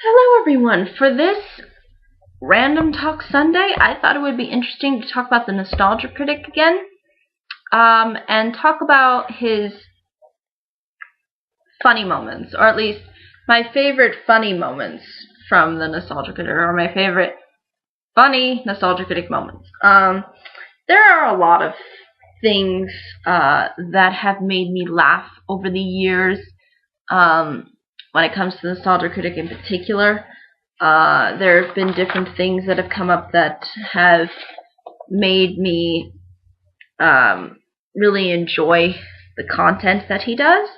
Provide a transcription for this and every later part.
Hello everyone! For this Random Talk Sunday, I thought it would be interesting to talk about the Nostalgia Critic again, and talk about his funny moments, or at least my favorite funny moments from the Nostalgia Critic, or my favorite funny Nostalgia Critic moments. There are a lot of things that have made me laugh over the years, when it comes to the Nostalgia Critic in particular. There have been different things that have come up that have made me really enjoy the content that he does.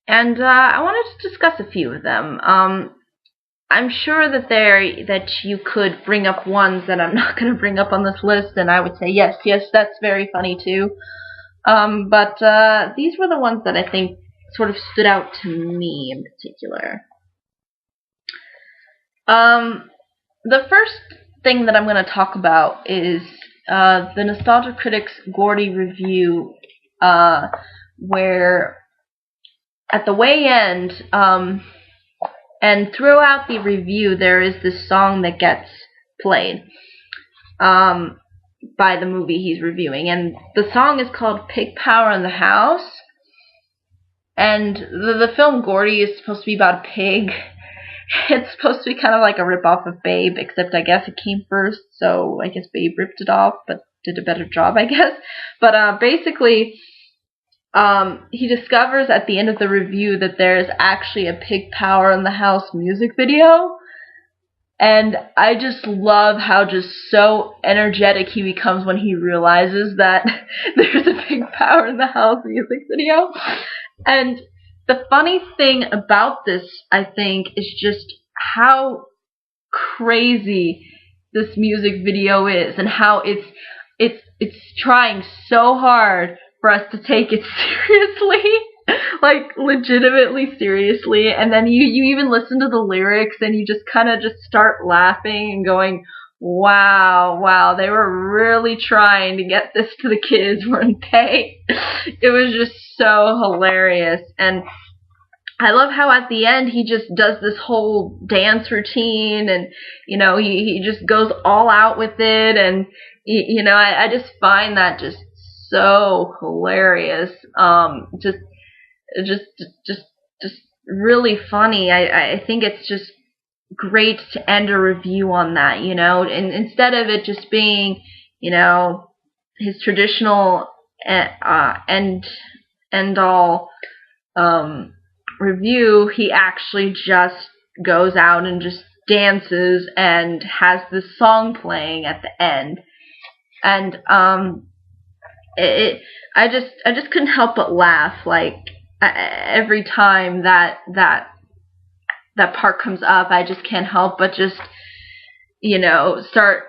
And I wanted to discuss a few of them. I'm sure that you could bring up ones that I'm not going to bring up on this list, and I would say, yes, that's very funny too. But these were the ones that I think sort of stood out to me in particular. The first thing that I'm going to talk about is the Nostalgia Critic's Gordy review, where at the way end, and throughout the review, there is this song that gets played by the movie he's reviewing, and the song is called Pig Power in the House. And the film Gordy is supposed to be about a pig. It's supposed to be kind of like a ripoff of Babe, except I guess it came first, so I guess Babe ripped it off, but did a better job, I guess. But basically, he discovers at the end of the review that there's actually a Pig Power in the House music video. And I just love how just so energetic he becomes when he realizes that there's a Pig Power in the House music video. And the funny thing about this, I think, is just how crazy this music video is, and how it's trying so hard for us to take it seriously, like legitimately seriously. And then you even listen to the lyrics, and you just kind of just start laughing and going, wow, they were really trying to get this to the kids, weren't they? It was just so hilarious. And I love how at the end he just does this whole dance routine, and he just goes all out with it, and I just find that just so hilarious. Just really funny. I think it's just great to end a review on that, and instead of it just being, his traditional end all review, he actually just goes out and just dances and has this song playing at the end. And I just couldn't help but laugh, like every time that part comes up. I just can't help but just start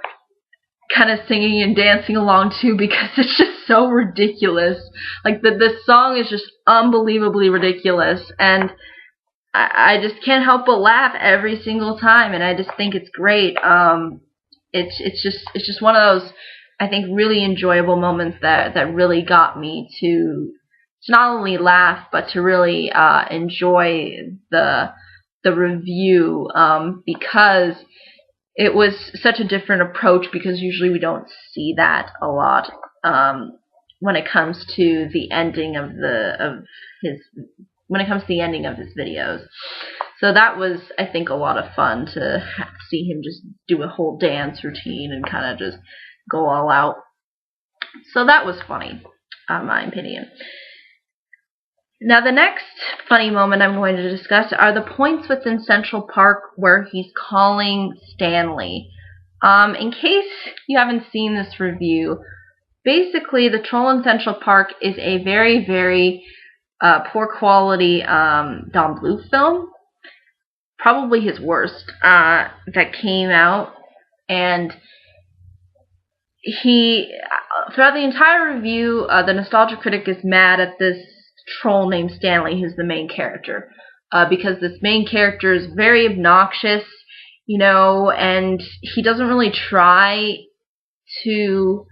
kind of singing and dancing along too, because it's just so ridiculous. Like the song is just unbelievably ridiculous, and I just can't help but laugh every single time, and I just think it's great. It's just one of those, I think, really enjoyable moments that really got me to not only laugh, but to really enjoy the review, because it was such a different approach, because usually we don't see that a lot when it comes to the ending of his videos. So that was, I think, a lot of fun to see him just do a whole dance routine and kind of just go all out. So that was funny, in my opinion. Now, the next funny moment I'm going to discuss are the points within Central Park where he's calling Stanley. In case you haven't seen this review, basically the Troll in Central Park is a very, very poor quality Don Bluth film. Probably his worst that came out. And throughout the entire review, the Nostalgia Critic is mad at this troll named Stanley, who's the main character, because this main character is very obnoxious, and he doesn't really try to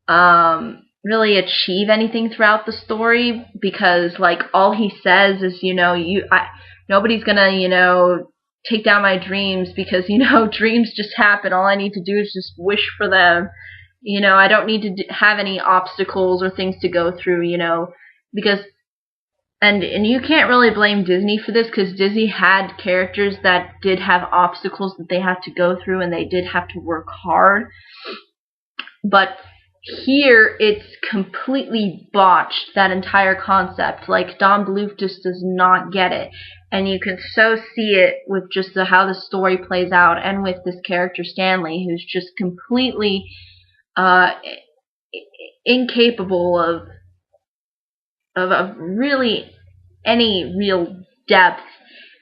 really achieve anything throughout the story, because like all he says is, nobody's gonna, take down my dreams because, you know, dreams just happen. All I need to do is just wish for them. You know, I don't need to have any obstacles or things to go through, you know, because, and you can't really blame Disney for this because Disney had characters that did have obstacles that they had to go through and they did have to work hard. But here, it's completely botched, that entire concept. Like, Don Bluth just does not get it. And you can so see it with just how the story plays out and with this character, Stanley, who's just completely incapable of really any real depth.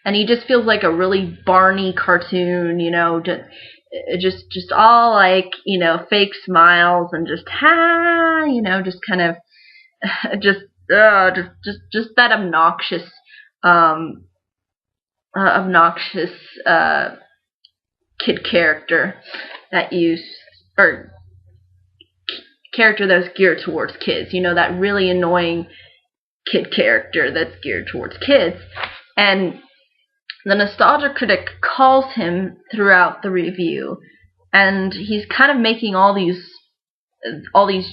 And he just feels like a really Barney cartoon, you know, just all like, you know, fake smiles and just you know, just kind of just that obnoxious kid character character that's geared towards kids, you know, that really annoying kid character that's geared towards kids. And the Nostalgia Critic calls him throughout the review, and he's kind of making all these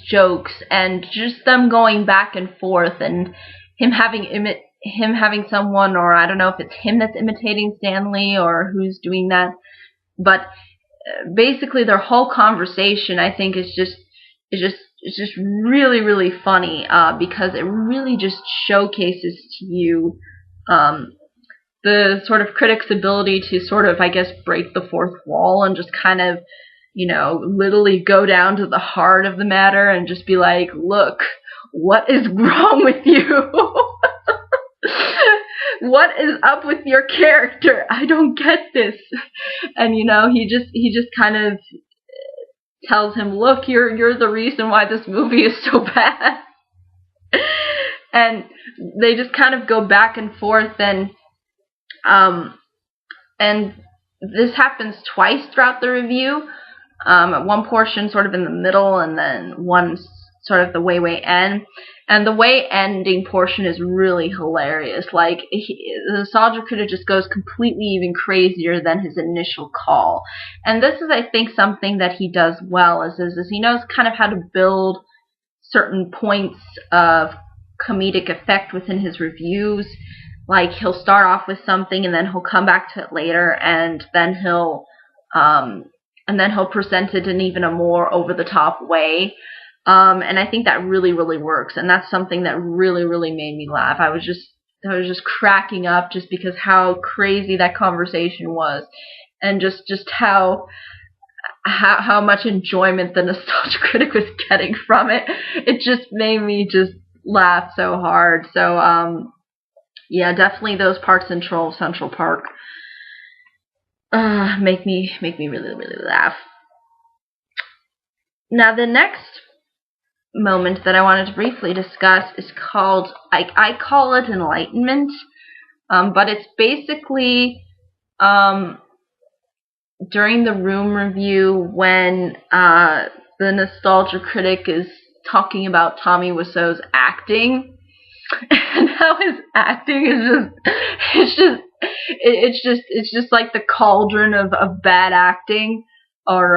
jokes, and just them going back and forth, and him having someone, or I don't know if it's him that's imitating Stanley or who's doing that, but basically their whole conversation, I think, is just really, really funny because it really just showcases to you the sort of critic's ability to sort of, I guess, break the fourth wall and just kind of, you know, literally go down to the heart of the matter and just be like, look, what is wrong with you? What is up with your character? I don't get this. And, you know, he just kind of tells him, look, you're the reason why this movie is so bad. And they just kind of go back and forth, and this happens twice throughout the review. One portion sort of in the middle, and then one sort of the way end. And the way ending portion is really hilarious. Like, the Nostalgia Critic just goes completely even crazier than his initial call. And this is, I think, something that he does well, is he knows kind of how to build certain points of comedic effect within his reviews. Like, he'll start off with something, and then he'll come back to it later, and then he'll present it in even a more over-the-top way. And I think that really, really works, and that's something that really, really made me laugh. I was just cracking up just because how crazy that conversation was, and just how much enjoyment the Nostalgia Critic was getting from it. It just made me just laugh so hard. So, yeah, definitely those parts in Central Park make me really, really laugh. Now, the next moment that I wanted to briefly discuss is called, I call it Enlightenment, but it's basically during the Room review when the Nostalgia Critic is talking about Tommy Wiseau's acting, and how his acting is it's just like the cauldron of bad acting, or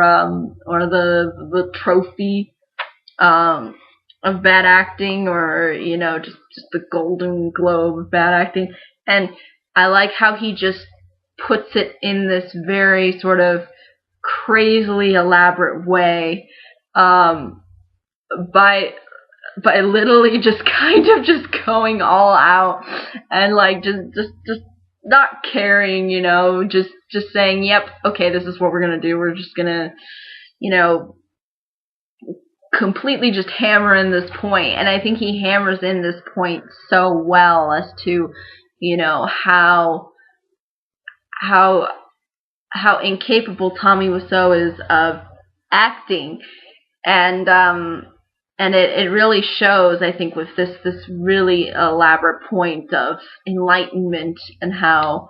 the trophy of bad acting, or, you know, just the Golden Globe of bad acting. And I like how he just puts it in this very sort of crazily elaborate way, by literally just kind of just going all out, and like just not caring, you know, just saying, yep, okay, this is what we're gonna do. We're just gonna, you know, completely just hammer in this point. And I think he hammers in this point so well as to, you know, how incapable Tommy Wiseau is of acting. And it really shows, I think, with this really elaborate point of enlightenment, and how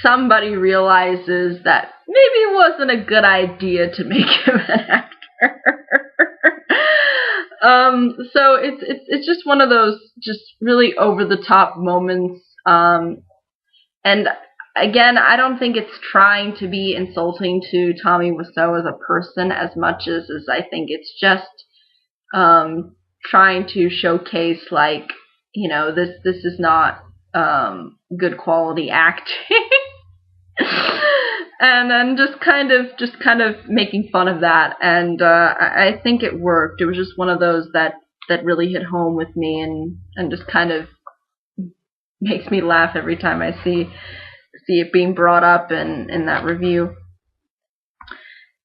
somebody realizes that maybe it wasn't a good idea to make him an actor. So it's just one of those just really over the top moments. And again, I don't think it's trying to be insulting to Tommy Wiseau as a person as much as I think it's just trying to showcase, like, you know, this is not good quality acting. And then just kind of making fun of that, and I think it worked. It was just one of those that really hit home with me, and just kind of makes me laugh every time I see it being brought up in that review.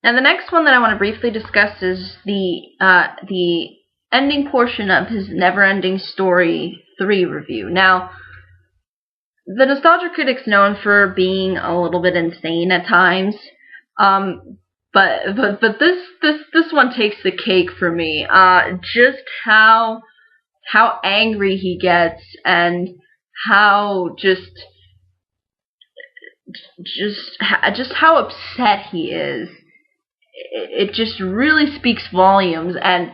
Now the next one that I want to briefly discuss is the ending portion of his Neverending Story 3 review. Now, the Nostalgia Critic's known for being a little bit insane at times, but this one takes the cake for me. Just how angry he gets, and how just how upset he is. It just really speaks volumes, and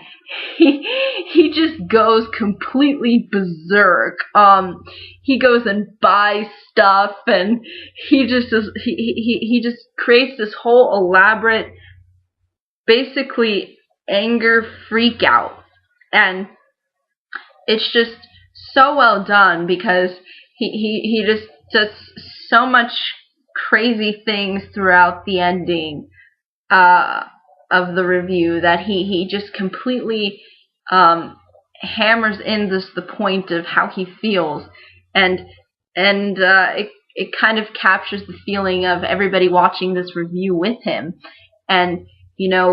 he just goes completely berserk. He goes and buys stuff, and he just creates this whole elaborate, basically, anger freak out, and it's just so well done because he just does so much crazy things throughout the ending of the review that he just completely hammers in the point of how he feels, and it kind of captures the feeling of everybody watching this review with him, and I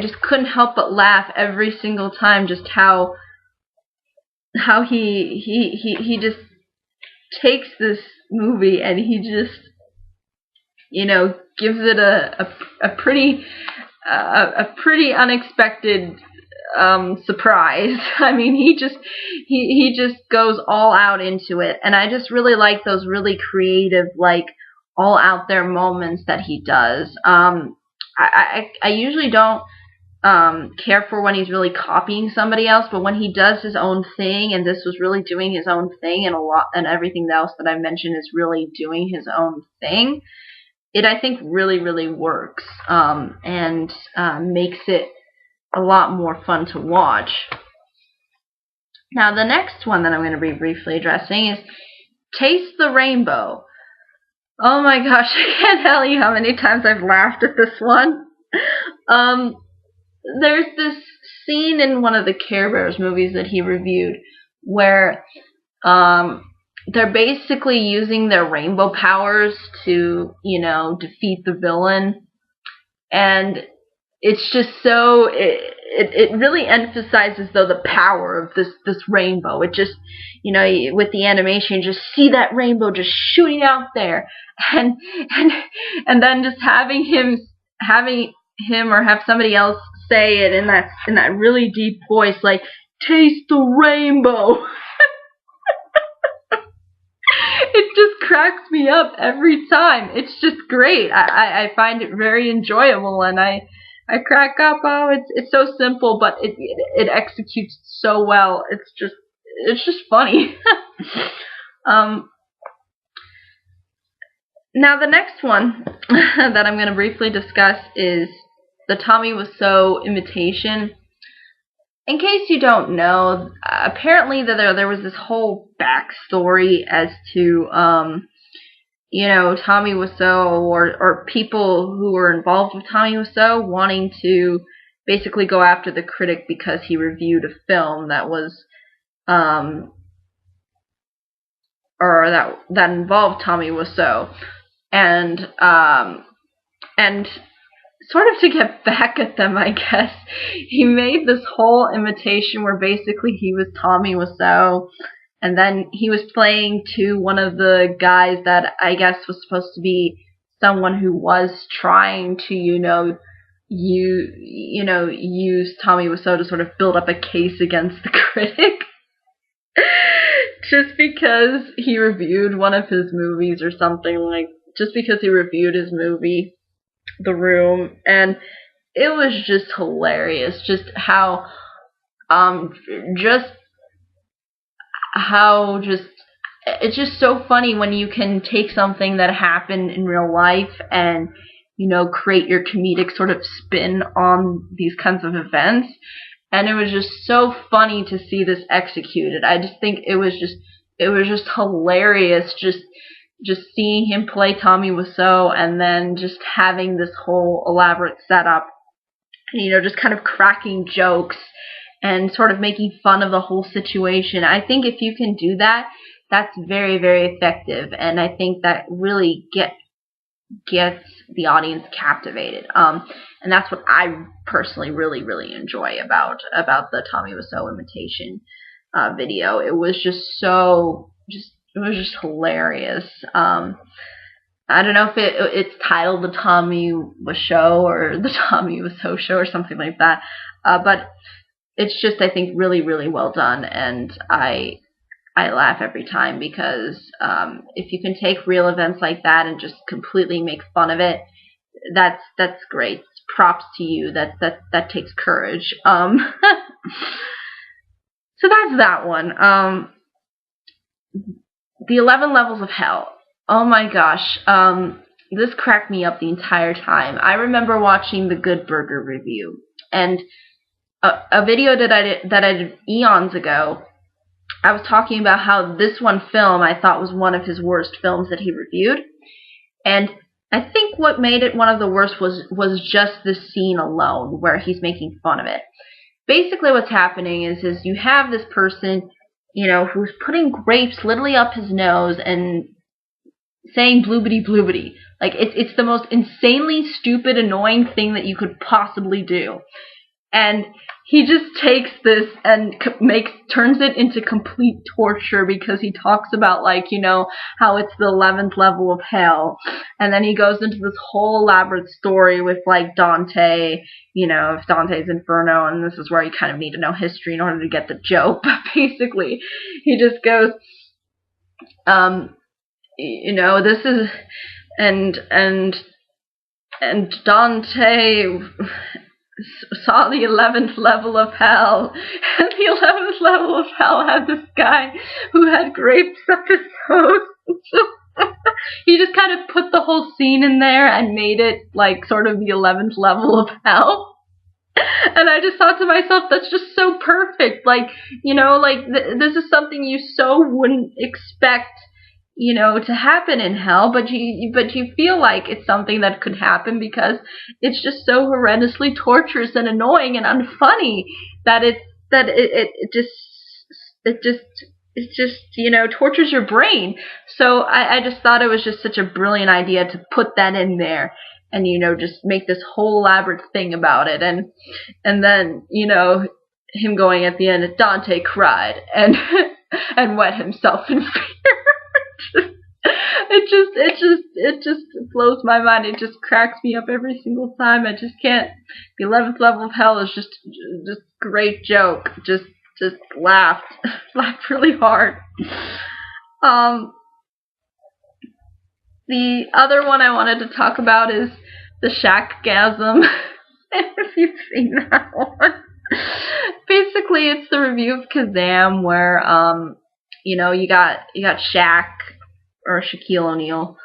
just couldn't help but laugh every single time, just how he just takes this movie and he just gives it a pretty unexpected surprise. I mean, he just goes all out into it, and I just really like those really creative, like, all out there moments that he does. I usually don't care for when he's really copying somebody else, but when he does his own thing, and this was really doing his own thing, and everything else that I mentioned is really doing his own thing, it, I think, really works, and makes it a lot more fun to watch. Now, the next one that I'm going to be briefly addressing is Taste the Rainbow. Oh my gosh, I can't tell you how many times I've laughed at this one. There's this scene in one of the Care Bears movies that he reviewed where they're basically using their rainbow powers to, defeat the villain. And it's just so, it really emphasizes, though, the power of this rainbow. It just, with the animation, you just see that rainbow just shooting out there. And then just having him or have somebody else say it in that really deep voice, like, taste the rainbow. It just cracks me up every time. It's just great. I find it very enjoyable, and I crack up. Oh, it's so simple, but it executes so well. It's just funny. Now the next one that I'm going to briefly discuss is the Tommy Wiseau imitation. In case you don't know, apparently there was this whole backstory as to, Tommy Wiseau or people who were involved with Tommy Wiseau wanting to basically go after the critic because he reviewed a film that was, or that involved Tommy Wiseau, and sort of to get back at them, I guess, he made this whole imitation where basically he was Tommy Wiseau, and then he was playing to one of the guys that I guess was supposed to be someone who was trying to, use Tommy Wiseau to sort of build up a case against the critic. Just because he reviewed one of his movies or something, just because he reviewed his movie, The Room, and it was just hilarious. Just how just how just it's just so funny when you can take something that happened in real life and, you know, create your comedic sort of spin on these kinds of events. And it was just so funny to see this executed. I just think it was just hilarious just seeing him play Tommy Wiseau and then just having this whole elaborate setup, and, you know, just kind of cracking jokes and sort of making fun of the whole situation. I think if you can do that, that's very, very effective, and I think that really gets the audience captivated. And that's what I personally really, really enjoy about the Tommy Wiseau imitation video. It was just it was just hilarious. I don't know if it's titled The Tommy Wiseau or The Tommy Wiseau Show or something like that, but it's just, I think, really, really well done, and I laugh every time because if you can take real events like that and just completely make fun of it, that's great. Props to you. That takes courage. So that's that one. The 11 Levels of Hell. Oh my gosh. This cracked me up the entire time. I remember watching the Good Burger review, and a video that I did eons ago. I was talking about how this one film I thought was one of his worst films that he reviewed, and I think what made it one of the worst was just the scene alone where he's making fun of it. Basically what's happening is you have this person, you know, who's putting grapes literally up his nose and saying bloobity bloobity. Like, it's the most insanely stupid, annoying thing that you could possibly do. And he just takes this and turns it into complete torture because he talks about, like, you know, how it's the 11th level of hell. And then he goes into this whole elaborate story with, like, Dante, you know, if Dante's Inferno, and this is where you kind of need to know history in order to get the joke. But basically, he just goes, you know, this is, and Dante saw the 11th level of hell, and the 11th level of hell had this guy who had grapes up his nose. He just kind of put the whole scene in there and made it like sort of the 11th level of hell. And I just thought to myself, that's just so perfect. Like, you know, like this is something you so wouldn't expect, you know, to happen in hell, but you feel like it's something that could happen because it's just so horrendously torturous and annoying and unfunny that it just you know, tortures your brain. So I just thought it was just such a brilliant idea to put that in there and, you know, just make this whole elaborate thing about it, and then, you know, him going at the end, Dante cried and and wet himself in fear. It just blows my mind. It just cracks me up every single time. I just can't. The 11th level of hell is just great joke. Just laughed really hard. The other one I wanted to talk about is the SHAQGASM. If you've seen that one, basically it's the review of Kazam where you know, you got Shaq, or Shaquille O'Neal,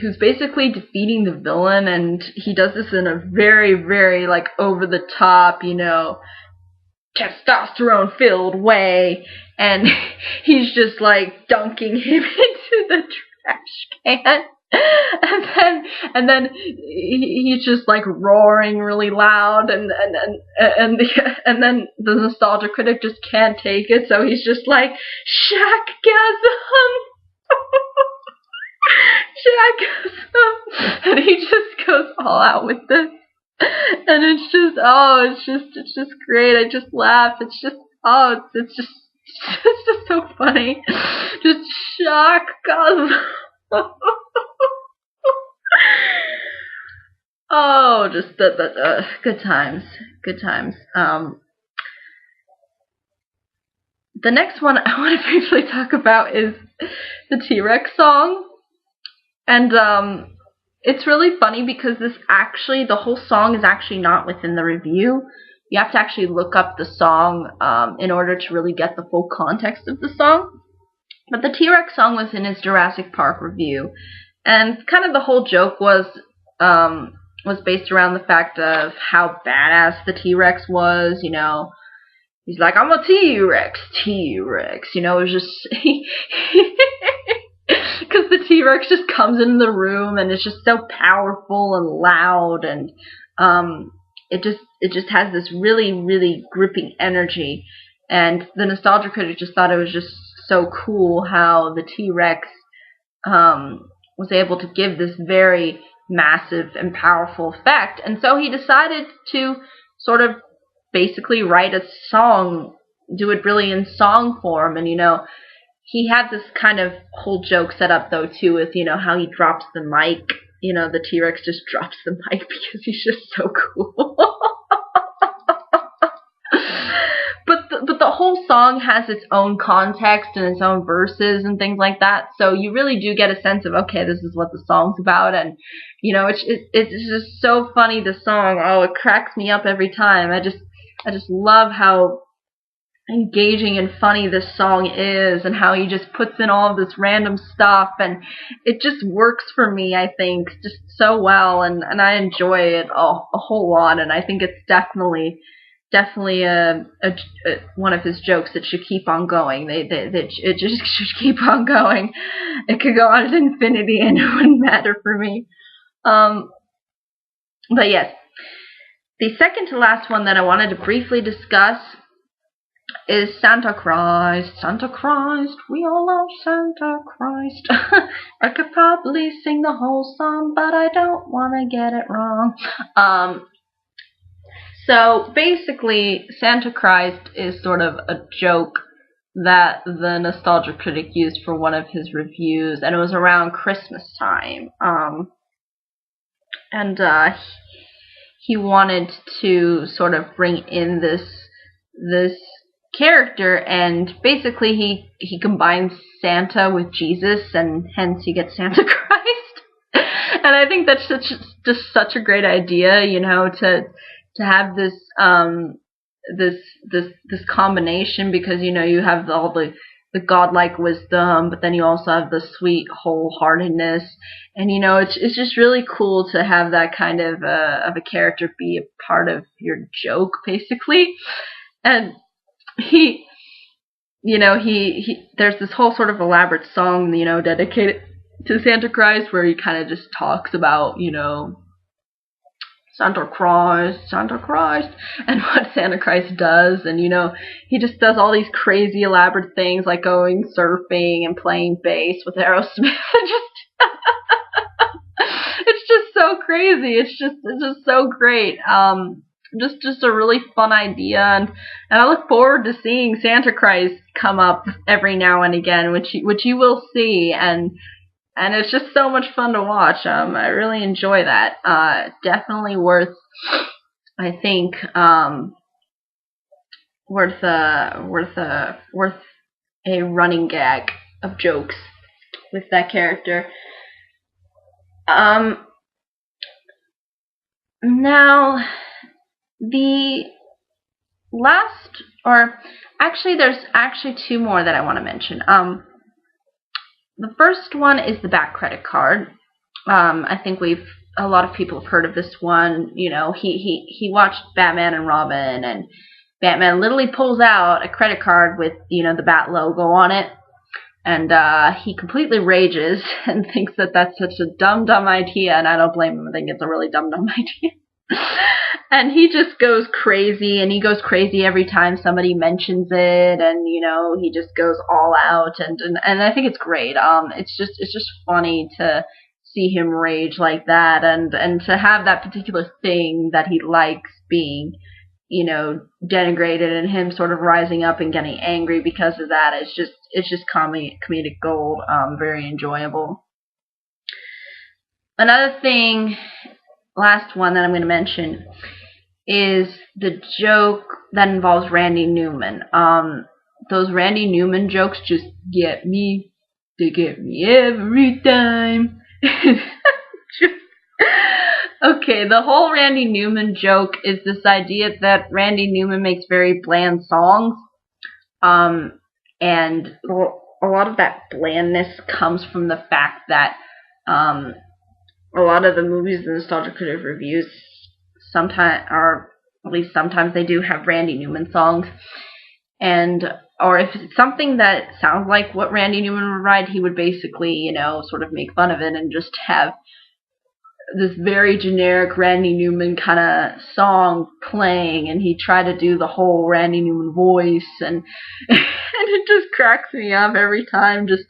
who's basically defeating the villain, and he does this in a very, very, like, over the top, you know, testosterone filled way, and he's just like dunking him into the trash can. And then he's just like roaring really loud, and then the nostalgia critic just can't take it, so he's just like, SHAQGASM, SHAQGASM, and he just goes all out with this, and it's just great. I just laugh. It's just so funny. Just SHAQGASM. Oh, just good times. The next one I want to briefly talk about is the TRex Song, and it's really funny because the whole song is actually not within the review. You have to actually look up the song in order to really get the full context of the song. But the TRex song was in his Jurassic Park review, and kind of the whole joke was based around the fact of how badass the T-Rex was. You know, he's like, I'm a T-Rex. You know, it was just because the T-Rex just comes in the room and it's just so powerful and loud, and it just has this really, really gripping energy. And the Nostalgia Critic just thought it was just so cool how the T-Rex was able to give this very massive and powerful effect. And so he decided to sort of basically write a song, do it really in song form. And, you know, he had this kind of whole joke set up, though, too, with, you know, how he drops the mic. You know, the T-Rex just drops the mic because he's just so cool. But the whole song has its own context and its own verses and things like that. So you really do get a sense of, okay, this is what the song's about. And, you know, it's just so funny, the song. Oh, it cracks me up every time. I just love how engaging and funny this song is, and how he just puts in all of this random stuff, and it just works for me, I think, just so well, and I enjoy it a whole lot, and I think it's definitely one of his jokes that should keep on going. It just should keep on going. It could go on to infinity and it wouldn't matter for me. But yes, the second to last one that I wanted to briefly discuss is Santa Christ. Santa Christ, we all love Santa Christ. I could probably sing the whole song, but I don't want to get it wrong. So basically, Santa Christ is sort of a joke that the Nostalgia Critic used for one of his reviews, and it was around Christmas time. And he wanted to sort of bring in this character, and basically he combines Santa with Jesus, and hence you get Santa Christ. And I think that's just such a great idea, you know, to have this this combination, because, you know, you have all the godlike wisdom, but then you also have the sweet wholeheartedness, and, you know, it's just really cool to have that kind of a character be a part of your joke, basically. And he there's this whole sort of elaborate song, you know, dedicated to Santa Christ, where he kind of just talks about, you know, Santa Christ, and what Santa Christ does, and, you know, he just does all these crazy elaborate things, like going surfing and playing bass with Aerosmith. It's just so crazy. It's just so great. Just a really fun idea, and I look forward to seeing Santa Christ come up every now and again, which you will see, and it's just so much fun to watch. I really enjoy that. Definitely worth, I think, worth a running gag of jokes with that character. Now, the last, or actually, there's actually two more that I want to mention. The first one is the back credit card. I think a lot of people have heard of this one. You know, he watched Batman and Robin, and Batman literally pulls out a credit card with, you know, the Bat logo on it, and he completely rages and thinks that that's such a dumb idea, and I don't blame him. I think it's a really dumb idea. And he just goes crazy, and he goes crazy every time somebody mentions it, and, you know, he just goes all out, and I think it's great. It's just funny to see him rage like that, and to have that particular thing that he likes being, you know, denigrated, and him sort of rising up and getting angry because of that. It's just comedic gold. Very enjoyable. Another thing, last one that I'm going to mention, is the joke that involves Randy Newman. Those Randy Newman jokes just get me. They get me every time. Okay, the whole Randy Newman joke is this idea that Randy Newman makes very bland songs. And a lot of that blandness comes from the fact that a lot of the movies in the Nostalgia Critic reviews sometimes, or at least sometimes, they do have Randy Newman songs. And, or if it's something that sounds like what Randy Newman would write, he would basically, you know, sort of make fun of it and just have this very generic Randy Newman kind of song playing, and he tried to do the whole Randy Newman voice, and and it just cracks me up every time. Just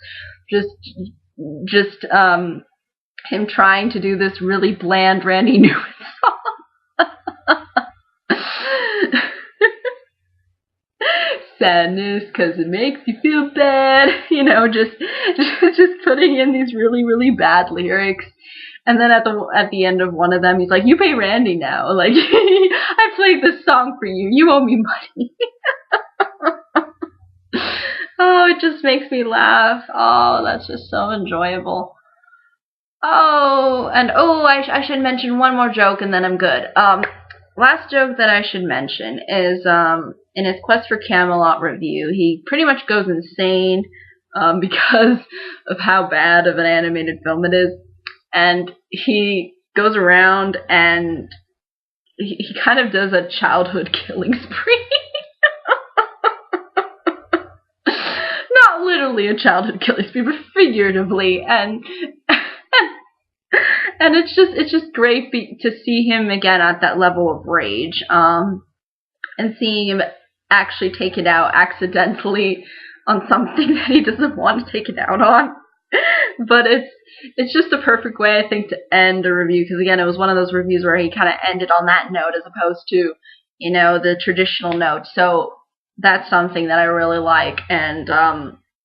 him trying to do this really bland Randy Newman song. Sadness because it makes you feel bad, you know, just putting in these really bad lyrics. And then at the end of one of them, he's like, "You pay Randy now. Like, I played this song for you. You owe me money." Oh, it just makes me laugh. Oh, that's just so enjoyable. Oh, and I should mention one more joke, and then I'm good. Last joke that I should mention is in his Quest for Camelot review, he pretty much goes insane because of how bad of an animated film it is. And he goes around and he kind of does a childhood killing spree. Not literally a childhood killing spree, but figuratively. And it's just great to see him again at that level of rage. And seeing him actually take it out accidentally on something that he doesn't want to take it out on. But it's just the perfect way, I think, to end a review, because again, it was one of those reviews where he kind of ended on that note as opposed to, you know, the traditional note. So that's something that I really like and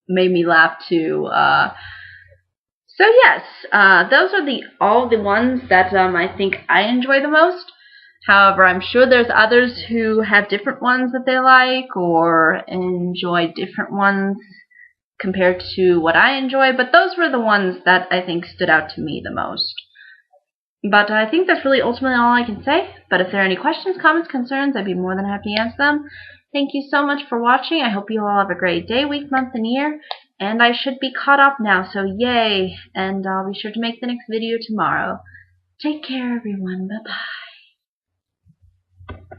made me laugh too. So yes, those are all the ones that I think I enjoy the most. However, I'm sure there's others who have different ones that they like or enjoy different ones compared to what I enjoy, but those were the ones that I think stood out to me the most. But I think that's really ultimately all I can say. But if there are any questions, comments, concerns, I'd be more than happy to answer them. Thank you so much for watching. I hope you all have a great day, week, month, and year. And I should be caught up now, so yay! And I'll be sure to make the next video tomorrow. Take care, everyone. Bye-bye.